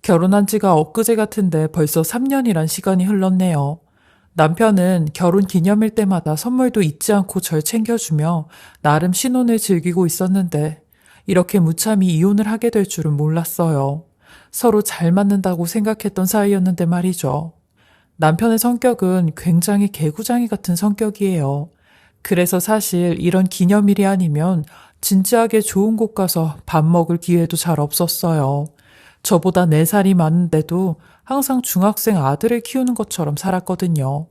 결혼한 지가 엊그제 같은데 벌써 3년이란 시간이 흘렀네요. 남편은 결혼 기념일 때마다 선물도 잊지 않고 절 챙겨주며 나름 신혼을 즐기고 있었는데 이렇게 무참히 이혼을 하게 될 줄은 몰랐어요. 서로 잘 맞는다고 생각했던 사이였는데 말이죠. 남편의 성격은 굉장히 개구장이 같은 성격이에요. 그래서 사실 이런 기념일이 아니면 진지하게 좋은 곳 가서 밥 먹을 기회도 잘 없었어요. 저보다 4살이 많은데도 항상 중학생 아들을 키우는 것처럼 살았거든요.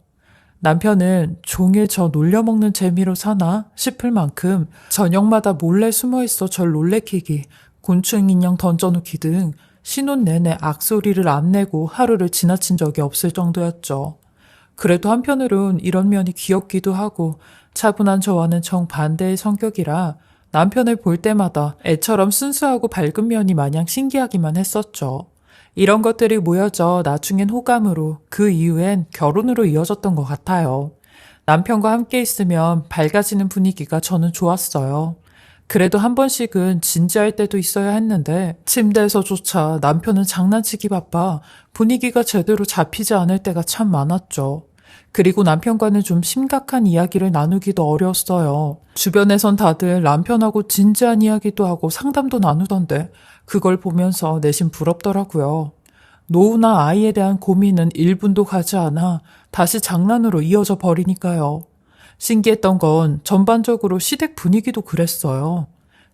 남편은 종일 저 놀려먹는 재미로 사나 싶을 만큼 저녁마다 몰래 숨어있어 절 놀래키기, 곤충 인형 던져놓기 등 신혼 내내 악소리를 안 내고 하루를 지나친 적이 없을 정도였죠. 그래도 한편으론 이런 면이 귀엽기도 하고 차분한 저와는 정반대의 성격이라 남편을 볼 때마다 애처럼 순수하고 밝은 면이 마냥 신기하기만 했었죠. 이런 것들이 모여져 나중엔 호감으로 그 이후엔 결혼으로 이어졌던 것 같아요. 남편과 함께 있으면 밝아지는 분위기가 저는 좋았어요. 그래도 한 번씩은 진지할 때도 있어야 했는데 침대에서조차 남편은 장난치기 바빠 분위기가 제대로 잡히지 않을 때가 참 많았죠. 그리고 남편과는 좀 심각한 이야기를 나누기도 어려웠어요. 주변에선 다들 남편하고 진지한 이야기도 하고 상담도 나누던데 그걸 보면서 내심 부럽더라고요. 노후나 아이에 대한 고민은 1분도 가지 않아 다시 장난으로 이어져 버리니까요. 신기했던 건 전반적으로 시댁 분위기도 그랬어요.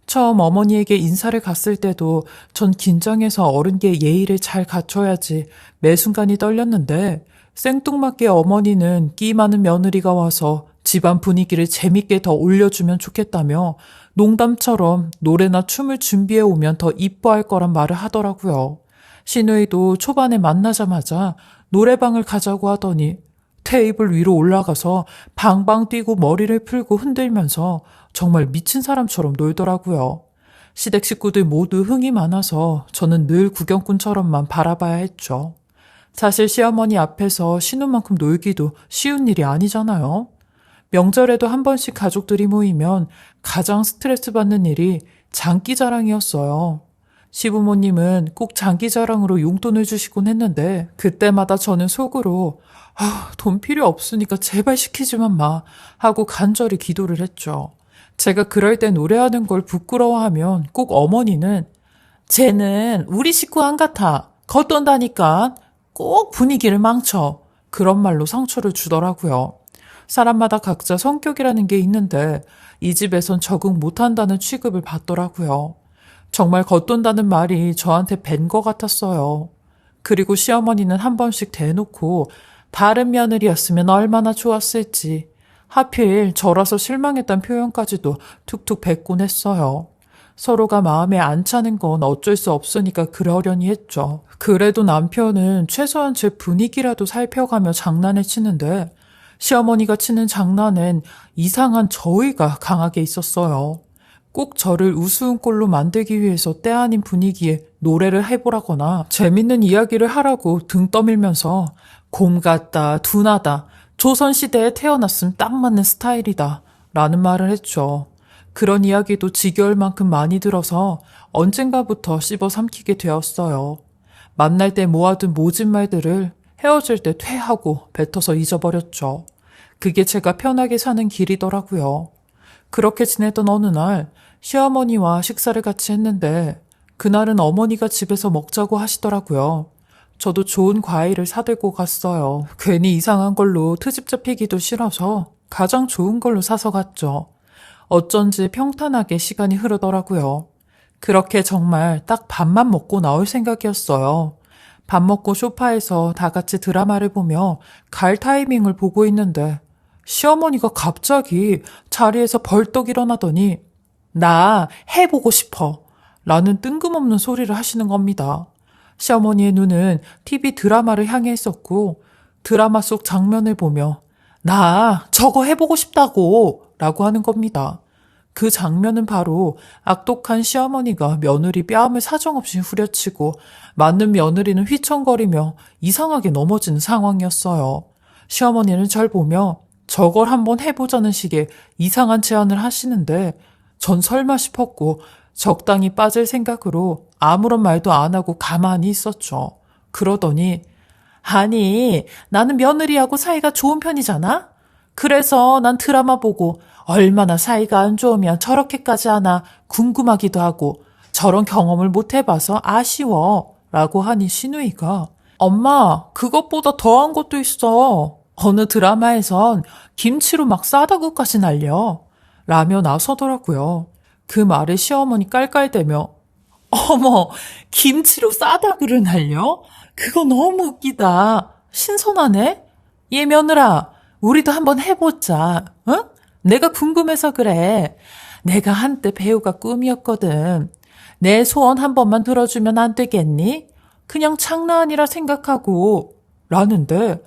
처음 어머니에게 인사를 갔을 때도 전 긴장해서 어른께 예의를 잘 갖춰야지 매 순간이 떨렸는데 생뚱맞게 어머니는 끼 많은 며느리가 와서 집안 분위기를 재밌게 더 올려주면 좋겠다며 농담처럼 노래나 춤을 준비해 오면 더 이뻐할 거란 말을 하더라고요. 시누이도 초반에 만나자마자 노래방을 가자고 하더니 테이블 위로 올라가서 방방 뛰고 머리를 풀고 흔들면서 정말 미친 사람처럼 놀더라고요. 시댁 식구들 모두 흥이 많아서 저는 늘 구경꾼처럼만 바라봐야 했죠. 사실 시어머니 앞에서 신혼만큼 놀기도 쉬운 일이 아니잖아요. 명절에도 한 번씩 가족들이 모이면 가장 스트레스 받는 일이 장기자랑이었어요. 시부모님은 꼭 장기자랑으로 용돈을 주시곤 했는데 그때마다 저는 속으로 돈 필요 없으니까 제발 시키지만 마 하고 간절히 기도를 했죠. 제가 그럴 때 노래하는 걸 부끄러워하면 꼭 어머니는 쟤는 우리 식구 안 같아. 겉돈다니까. 꼭 분위기를 망쳐. 그런 말로 상처를 주더라고요. 사람마다 각자 성격이라는 게 있는데 이 집에선 적응 못한다는 취급을 받더라고요. 정말 겉돈다는 말이 저한테 밴 것 같았어요. 그리고 시어머니는 한 번씩 대놓고 다른 며느리였으면 얼마나 좋았을지 하필 저라서 실망했던 표현까지도 툭툭 뱉곤 했어요. 서로가 마음에 안 차는 건 어쩔 수 없으니까 그러려니 했죠. 그래도 남편은 최소한 제 분위기라도 살펴가며 장난을 치는데 시어머니가 치는 장난엔 이상한 저의가 강하게 있었어요. 꼭 저를 우스운 꼴로 만들기 위해서 때 아닌 분위기에 노래를 해보라거나 재밌는 이야기를 하라고 등 떠밀면서 곰 같다, 둔하다, 조선시대에 태어났음 딱 맞는 스타일이다 라는 말을 했죠. 그런 이야기도 지겨울 만큼 많이 들어서 언젠가부터 씹어 삼키게 되었어요. 만날 때 모아둔 모진 말들을 헤어질 때 퇴하고 뱉어서 잊어버렸죠. 그게 제가 편하게 사는 길이더라고요. 그렇게 지내던 어느 날 시어머니와 식사를 같이 했는데 그날은 어머니가 집에서 먹자고 하시더라고요. 저도 좋은 과일을 사들고 갔어요. 괜히 이상한 걸로 트집 잡히기도 싫어서 가장 좋은 걸로 사서 갔죠. 어쩐지 평탄하게 시간이 흐르더라고요. 그렇게 정말 딱 밥만 먹고 나올 생각이었어요. 밥 먹고 소파에서 다 같이 드라마를 보며 갈 타이밍을 보고 있는데 시어머니가 갑자기 자리에서 벌떡 일어나더니 나 해보고 싶어 라는 뜬금없는 소리를 하시는 겁니다. 시어머니의 눈은 TV 드라마를 향해 있었고 드라마 속 장면을 보며 나 저거 해보고 싶다고 라고 하는 겁니다. 그 장면은 바로 악독한 시어머니가 며느리 뺨을 사정없이 후려치고 맞는 며느리는 휘청거리며 이상하게 넘어지는 상황이었어요. 시어머니는 절 보며 저걸 한번 해보자는 식의 이상한 제안을 하시는데 전 설마 싶었고 적당히 빠질 생각으로 아무런 말도 안 하고 가만히 있었죠. 그러더니 아니, 나는 며느리하고 사이가 좋은 편이잖아? 그래서 난 드라마 보고 얼마나 사이가 안 좋으면 저렇게까지 하나 궁금하기도 하고 저런 경험을 못 해봐서 아쉬워. 라고 하니 시누이가 엄마, 그것보다 더한 것도 있어. 어느 드라마에선 김치로 막 싸다구까지 날려. 라며 나서더라고요. 그 말에 시어머니 깔깔대며 어머, 김치로 싸다구를 날려? 그거 너무 웃기다. 신선하네? 얘 며느라, 우리도 한번 해보자. 응? 내가 궁금해서 그래. 내가 한때 배우가 꿈이었거든. 내 소원 한 번만 들어주면 안 되겠니? 그냥 장난이라 생각하고. 라는데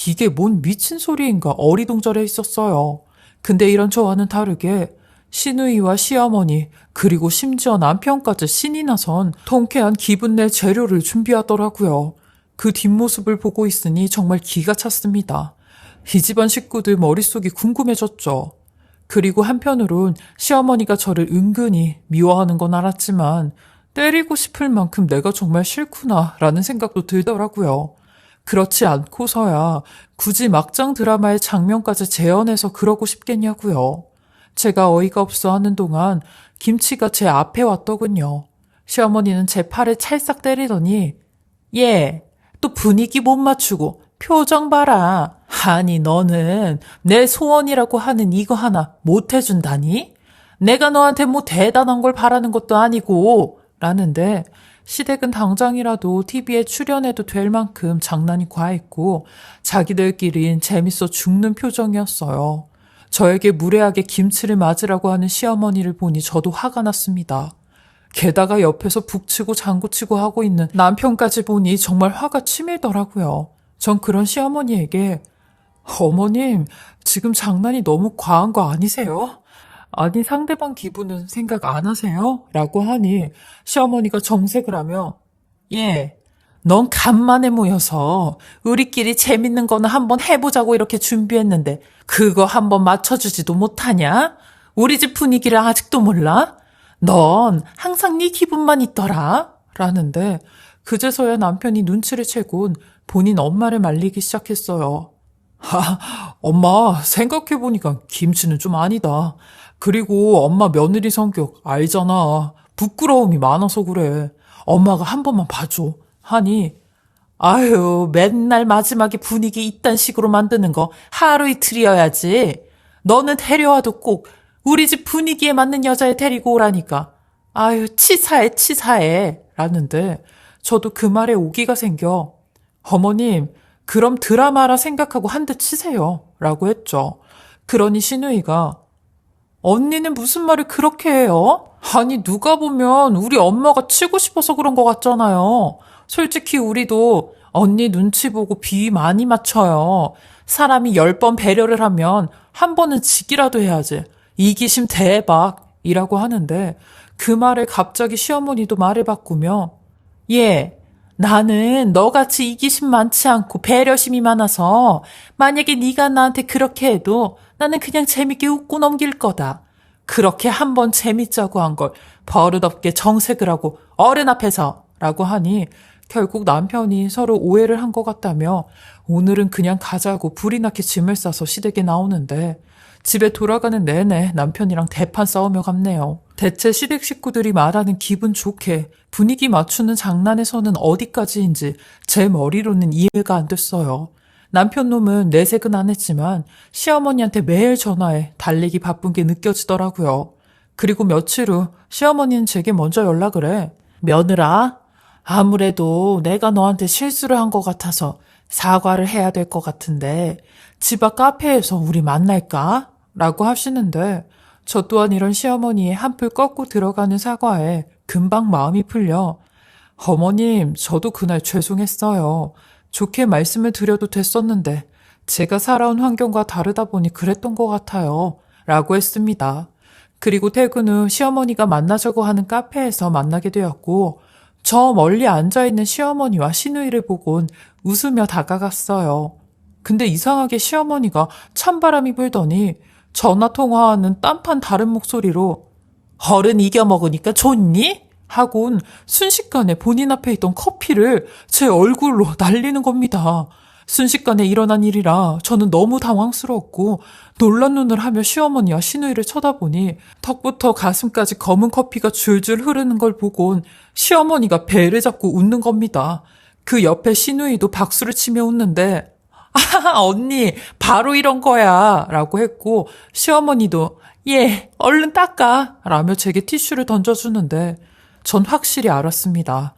이게 뭔 미친 소리인가 어리둥절해 있었어요. 근데 이런 저와는 다르게 시누이와 시어머니 그리고 심지어 남편까지 신이 나선 통쾌한 기분 내 재료를 준비하더라고요. 그 뒷모습을 보고 있으니 정말 기가 찼습니다. 이 집안 식구들 머릿속이 궁금해졌죠. 그리고 한편으론 시어머니가 저를 은근히 미워하는 건 알았지만 때리고 싶을 만큼 내가 정말 싫구나 라는 생각도 들더라고요. 그렇지 않고서야 굳이 막장 드라마의 장면까지 재현해서 그러고 싶겠냐고요. 제가 어이가 없어 하는 동안 김치가 제 앞에 왔더군요. 시어머니는 제 팔을 찰싹 때리더니 얘, 또 분위기 못 맞추고 표정 봐라. 아니 너는 내 소원이라고 하는 이거 하나 못 해준다니? 내가 너한테 뭐 대단한 걸 바라는 것도 아니고 라는데 시댁은 당장이라도 TV에 출연해도 될 만큼 장난이 과했고 자기들끼린 재밌어 죽는 표정이었어요. 저에게 무례하게 김치를 맞으라고 하는 시어머니를 보니 저도 화가 났습니다. 게다가 옆에서 북치고 장구치고 하고 있는 남편까지 보니 정말 화가 치밀더라고요. 전 그런 시어머니에게 어머님, 지금 장난이 너무 과한 거 아니세요? 아니 상대방 기분은 생각 안 하세요? 라고 하니 시어머니가 정색을 하며 예, 넌 간만에 모여서 우리끼리 재밌는 거는 한번 해보자고 이렇게 준비했는데 그거 한번 맞춰주지도 못하냐? 우리 집 분위기를 아직도 몰라? 넌 항상 네 기분만 있더라. 라는데 그제서야 남편이 눈치를 채곤 본인 엄마를 말리기 시작했어요. 엄마 생각해보니까 김치는 좀 아니다. 그리고 엄마 며느리 성격 알잖아. 부끄러움이 많아서 그래. 엄마가 한 번만 봐줘. 하니 아유 맨날 마지막에 분위기 이딴 식으로 만드는 거 하루 이틀이어야지. 너는 데려와도 꼭 우리 집 분위기에 맞는 여자애 데리고 오라니까. 아유 치사해 라는데 저도 그 말에 오기가 생겨 어머님 그럼 드라마라 생각하고 한 대 치세요 라고 했죠. 그러니 시누이가 언니는 무슨 말을 그렇게 해요? 아니 누가 보면 우리 엄마가 치고 싶어서 그런 것 같잖아요. 솔직히 우리도 언니 눈치 보고 비 많이 맞춰요. 사람이 10번 배려를 하면 한 번은 지기라도 해야지. 이기심 대박이라고 하는데 그 말에 갑자기 시어머니도 말을 바꾸며 예, 나는 너같이 이기심 많지 않고 배려심이 많아서 만약에 네가 나한테 그렇게 해도 나는 그냥 재밌게 웃고 넘길 거다. 그렇게 한 번 재밌자고 한 걸 버릇없게 정색을 하고 어른 앞에서 라고 하니 결국 남편이 서로 오해를 한 것 같다며 오늘은 그냥 가자고 불이 나게 짐을 싸서 시댁에 나오는데 집에 돌아가는 내내 남편이랑 대판 싸우며 갔네요. 대체 시댁 식구들이 말하는 기분 좋게 분위기 맞추는 장난에서는 어디까지인지 제 머리로는 이해가 안 됐어요. 남편 놈은 내색은 안 했지만 시어머니한테 매일 전화해 달래기 바쁜 게 느껴지더라고요. 그리고 며칠 후 시어머니는 제게 먼저 연락을 해. 며느라, 아무래도 내가 너한테 실수를 한 것 같아서 사과를 해야 될 것 같은데 집 앞 카페에서 우리 만날까? 라고 하시는데 저 또한 이런 시어머니의 한풀 꺾고 들어가는 사과에 금방 마음이 풀려 어머님, 저도 그날 죄송했어요. 좋게 말씀을 드려도 됐었는데 제가 살아온 환경과 다르다 보니 그랬던 것 같아요. 라고 했습니다. 그리고 퇴근 후 시어머니가 만나자고 하는 카페에서 만나게 되었고 저 멀리 앉아있는 시어머니와 시누이를 보곤 웃으며 다가갔어요. 근데 이상하게 시어머니가 찬바람이 불더니 전화 통화하는 딴판 다른 목소리로 어른 이겨 먹으니까 좋니? 하곤 순식간에 본인 앞에 있던 커피를 제 얼굴로 날리는 겁니다. 순식간에 일어난 일이라 저는 너무 당황스러웠고 놀란 눈을 하며 시어머니와 시누이를 쳐다보니 턱부터 가슴까지 검은 커피가 줄줄 흐르는 걸 보곤 시어머니가 배를 잡고 웃는 겁니다. 그 옆에 시누이도 박수를 치며 웃는데 아, 언니, 바로 이런 거야. 라고 했고, 시어머니도, 예, 얼른 닦아. 라며 제게 티슈를 던져주는데, 전 확실히 알았습니다.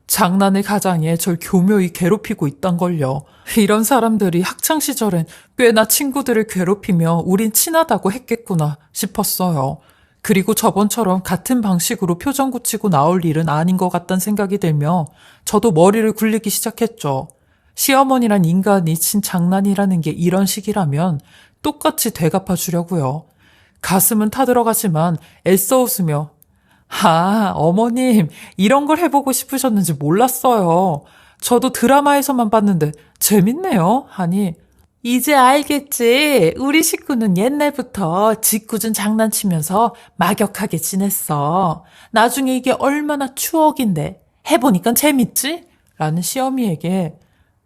장난을 가장해 절 교묘히 괴롭히고 있단 걸요. 이런 사람들이 학창시절엔 꽤나 친구들을 괴롭히며 우린 친하다고 했겠구나 싶었어요. 그리고 저번처럼 같은 방식으로 표정 굳히고 나올 일은 아닌 것 같다는 생각이 들며 저도 머리를 굴리기 시작했죠. 시어머니란 인간이 친 장난이라는 게 이런 식이라면 똑같이 되갚아 주려고요. 가슴은 타들어가지만 애써 웃으며 아, 어머님, 이런 걸 해보고 싶으셨는지 몰랐어요. 저도 드라마에서만 봤는데 재밌네요. 하니, 이제 알겠지. 우리 식구는 옛날부터 짓궂은 장난치면서 막역하게 지냈어. 나중에 이게 얼마나 추억인데. 해보니까 재밌지? 라는 시어미에게,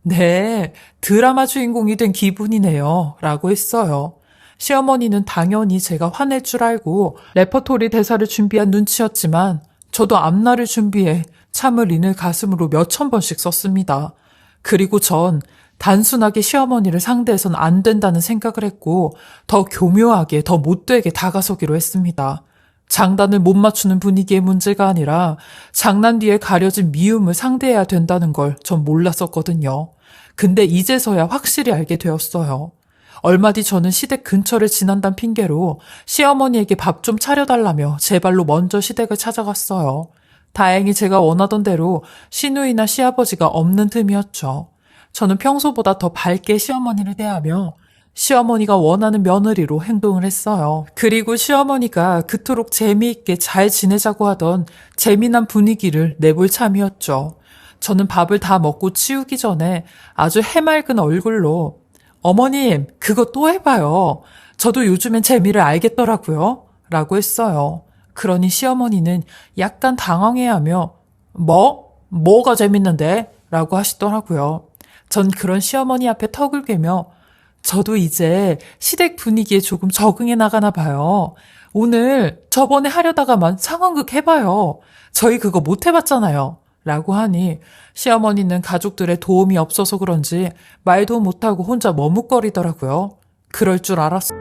네, 드라마 주인공이 된 기분이네요. 라고 했어요. 시어머니는 당연히 제가 화낼 줄 알고 레퍼토리 대사를 준비한 눈치였지만 저도 앞날을 준비해 참을 인을 가슴으로 몇천 번씩 썼습니다. 그리고 전 단순하게 시어머니를 상대해선 안 된다는 생각을 했고 더 교묘하게 더 못되게 다가서기로 했습니다. 장단을 못 맞추는 분위기의 문제가 아니라 장난 뒤에 가려진 미움을 상대해야 된다는 걸 전 몰랐었거든요. 근데 이제서야 확실히 알게 되었어요. 얼마 뒤 저는 시댁 근처를 지난다는 핑계로 시어머니에게 밥 좀 차려달라며 제 발로 먼저 시댁을 찾아갔어요. 다행히 제가 원하던 대로 시누이나 시아버지가 없는 틈이었죠. 저는 평소보다 더 밝게 시어머니를 대하며 시어머니가 원하는 며느리로 행동을 했어요. 그리고 시어머니가 그토록 재미있게 잘 지내자고 하던 재미난 분위기를 내볼 참이었죠. 저는 밥을 다 먹고 치우기 전에 아주 해맑은 얼굴로 어머님, 그거 또 해봐요. 저도 요즘엔 재미를 알겠더라고요. 라고 했어요. 그러니 시어머니는 약간 당황해하며 뭐가 재밌는데? 라고 하시더라고요. 전 그런 시어머니 앞에 턱을 괴며 저도 이제 시댁 분위기에 조금 적응해 나가나 봐요. 오늘 저번에 하려다가만 상황극 해봐요. 저희 그거 못 해봤잖아요. 라고 하니 시어머니는 가족들의 도움이 없어서 그런지 말도 못하고 혼자 머뭇거리더라고요. 그럴 줄 알았어요.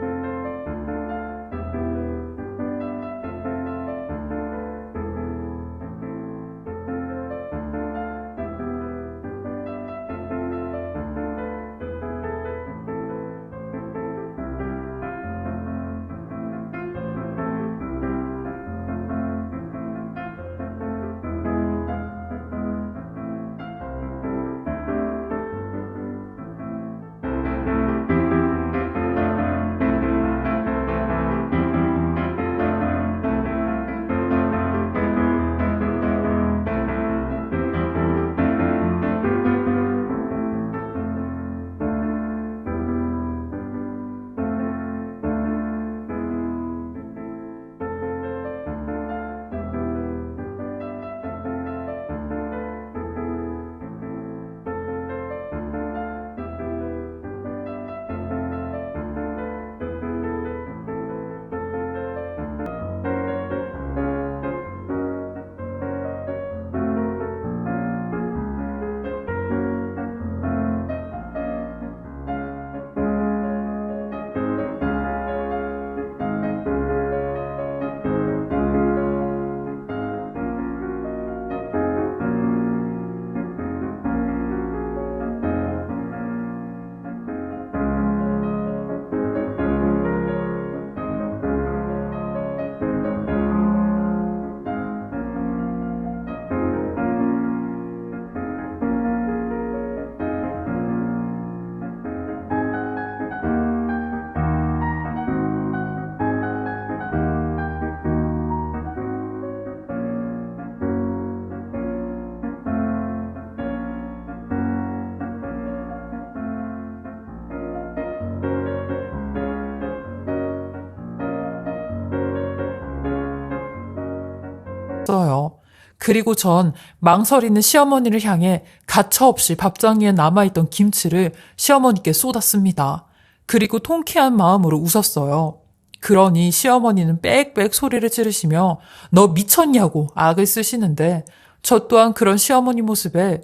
했어요. 그리고 전 망설이는 시어머니를 향해 가차없이 밥상 위에 남아있던 김치를 시어머니께 쏟았습니다. 그리고 통쾌한 마음으로 웃었어요. 그러니 시어머니는 빽빽 소리를 지르시며 너 미쳤냐고 악을 쓰시는데 저 또한 그런 시어머니 모습에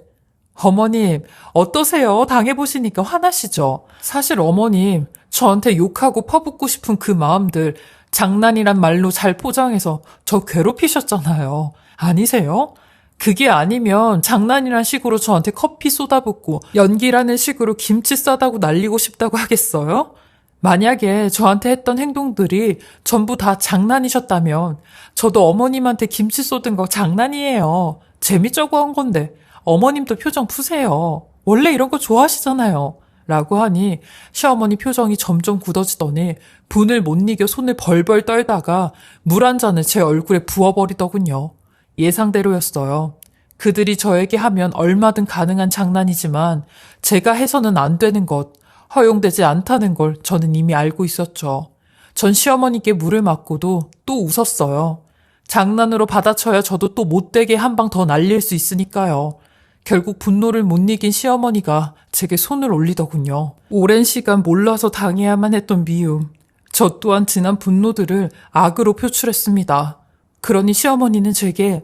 어머님 어떠세요? 당해보시니까 화나시죠? 사실 어머님 저한테 욕하고 퍼붓고 싶은 그 마음들 장난이란 말로 잘 포장해서 저 괴롭히셨잖아요. 아니세요? 그게 아니면 장난이란 식으로 저한테 커피 쏟아붓고 연기라는 식으로 김치 싸다고 날리고 싶다고 하겠어요? 만약에 저한테 했던 행동들이 전부 다 장난이셨다면 저도 어머님한테 김치 쏟은 거 장난이에요. 재밌자고 한 건데 어머님도 표정 푸세요. 원래 이런 거 좋아하시잖아요. 라고 하니 시어머니 표정이 점점 굳어지더니 분을 못 이겨 손을 벌벌 떨다가 물 한 잔을 제 얼굴에 부어버리더군요. 예상대로였어요. 그들이 저에게 하면 얼마든 가능한 장난이지만 제가 해서는 안 되는 것, 허용되지 않다는 걸 저는 이미 알고 있었죠. 전 시어머니께 물을 맞고도 또 웃었어요. 장난으로 받아쳐야 저도 또 못되게 한 방 더 날릴 수 있으니까요. 결국 분노를 못 이긴 시어머니가 제게 손을 올리더군요. 오랜 시간 몰라서 당해야만 했던 미움. 저 또한 지난 분노들을 악으로 표출했습니다. 그러니 시어머니는 제게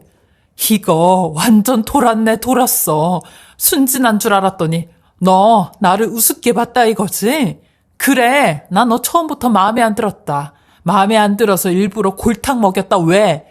이거 완전 돌았네 돌았어. 순진한 줄 알았더니 너 나를 우습게 봤다 이거지? 그래 나 너 처음부터 마음에 안 들었다. 마음에 안 들어서 일부러 골탕 먹였다. 왜?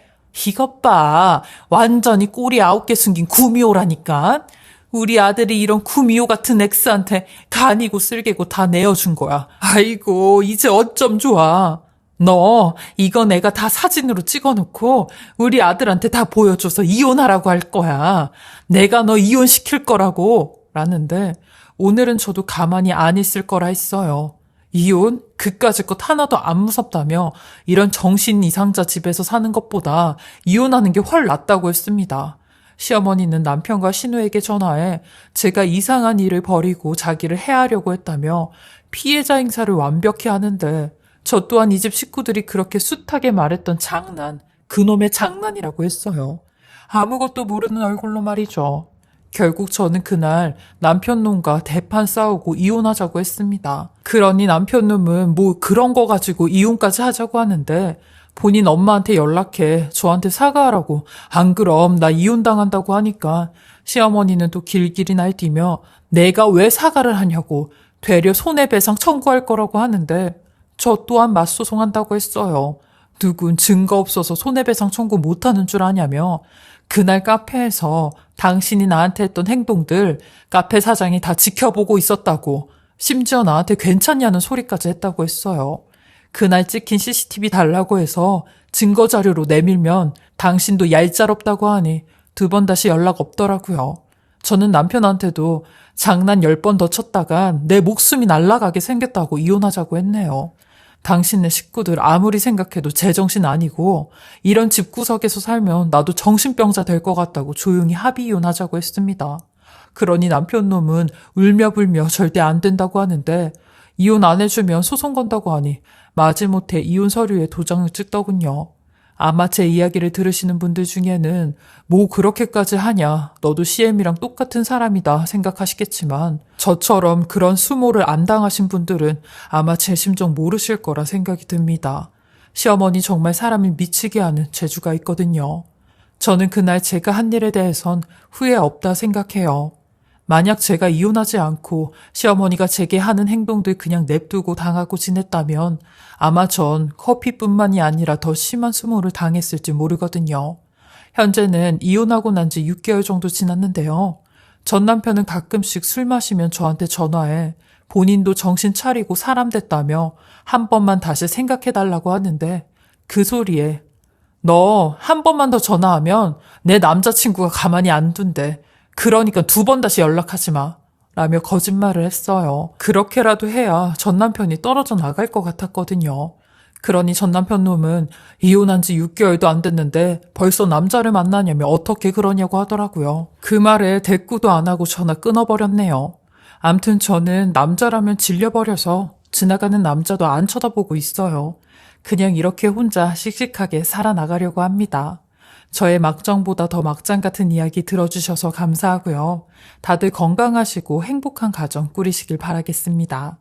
이것 봐. 완전히 꼬리 9개 숨긴 구미호라니까. 우리 아들이 이런 구미호 같은 엑스한테 간이고 쓸개고 다 내어준 거야. 아이고 이제 어쩜 좋아. 너 이거 내가 다 사진으로 찍어놓고 우리 아들한테 다 보여줘서 이혼하라고 할 거야. 내가 너 이혼시킬 거라고. 라는데 오늘은 저도 가만히 안 있을 거라 했어요. 이혼? 그까짓 것 하나도 안 무섭다며 이런 정신 이상자 집에서 사는 것보다 이혼하는 게 훨 낫다고 했습니다. 시어머니는 남편과 신우에게 전화해 제가 이상한 일을 벌이고 자기를 해하려고 했다며 피해자 행사를 완벽히 하는데 저 또한 이 집 식구들이 그렇게 숱하게 말했던 장난, 그놈의 장난이라고 했어요. 아무것도 모르는 얼굴로 말이죠. 결국 저는 그날 남편놈과 대판 싸우고 이혼하자고 했습니다. 그러니 남편놈은 뭐 그런 거 가지고 이혼까지 하자고 하는데 본인 엄마한테 연락해 저한테 사과하라고 안 그럼 나 이혼당한다고 하니까 시어머니는 또 길길이 날뛰며 내가 왜 사과를 하냐고 되려 손해배상 청구할 거라고 하는데 저 또한 맞소송한다고 했어요. 누군 증거 없어서 손해배상 청구 못하는 줄 아냐며 그날 카페에서 당신이 나한테 했던 행동들 카페 사장이 다 지켜보고 있었다고 심지어 나한테 괜찮냐는 소리까지 했다고 했어요. 그날 찍힌 CCTV 달라고 해서 증거 자료로 내밀면 당신도 얄짤없다고 하니 2번 다시 연락 없더라고요. 저는 남편한테도 장난 10번 더 쳤다간 내 목숨이 날아가게 생겼다고 이혼하자고 했네요. 당신네 식구들 아무리 생각해도 제정신 아니고 이런 집구석에서 살면 나도 정신병자 될 것 같다고 조용히 합의 이혼하자고 했습니다. 그러니 남편놈은 울며불며 절대 안 된다고 하는데 이혼 안 해주면 소송 건다고 하니 마지못해 이혼 서류에 도장을 찍더군요. 아마 제 이야기를 들으시는 분들 중에는 뭐 그렇게까지 하냐, 너도 CM이랑 똑같은 사람이다 생각하시겠지만 저처럼 그런 수모를 안 당하신 분들은 아마 제 심정 모르실 거라 생각이 듭니다. 시어머니 정말 사람을 미치게 하는 재주가 있거든요. 저는 그날 제가 한 일에 대해선 후회 없다 생각해요. 만약 제가 이혼하지 않고 시어머니가 제게 하는 행동들 그냥 냅두고 당하고 지냈다면 아마 전 커피뿐만이 아니라 더 심한 수모를 당했을지 모르거든요. 현재는 이혼하고 난 지 6개월 정도 지났는데요. 전 남편은 가끔씩 술 마시면 저한테 전화해 본인도 정신 차리고 사람 됐다며 한 번만 다시 생각해달라고 하는데 그 소리에 너 한 번만 더 전화하면 내 남자친구가 가만히 안 둔대. 그러니까 2번 다시 연락하지 마. 라며 거짓말을 했어요. 그렇게라도 해야 전 남편이 떨어져 나갈 것 같았거든요. 그러니 전 남편 놈은 이혼한 지 6개월도 안 됐는데 벌써 남자를 만나냐며 어떻게 그러냐고 하더라고요. 그 말에 대꾸도 안 하고 전화 끊어버렸네요. 암튼 저는 남자라면 질려버려서 지나가는 남자도 안 쳐다보고 있어요. 그냥 이렇게 혼자 씩씩하게 살아나가려고 합니다. 저의 막장보다 더 막장 같은 이야기 들어주셔서 감사하고요. 다들 건강하시고 행복한 가정 꾸리시길 바라겠습니다.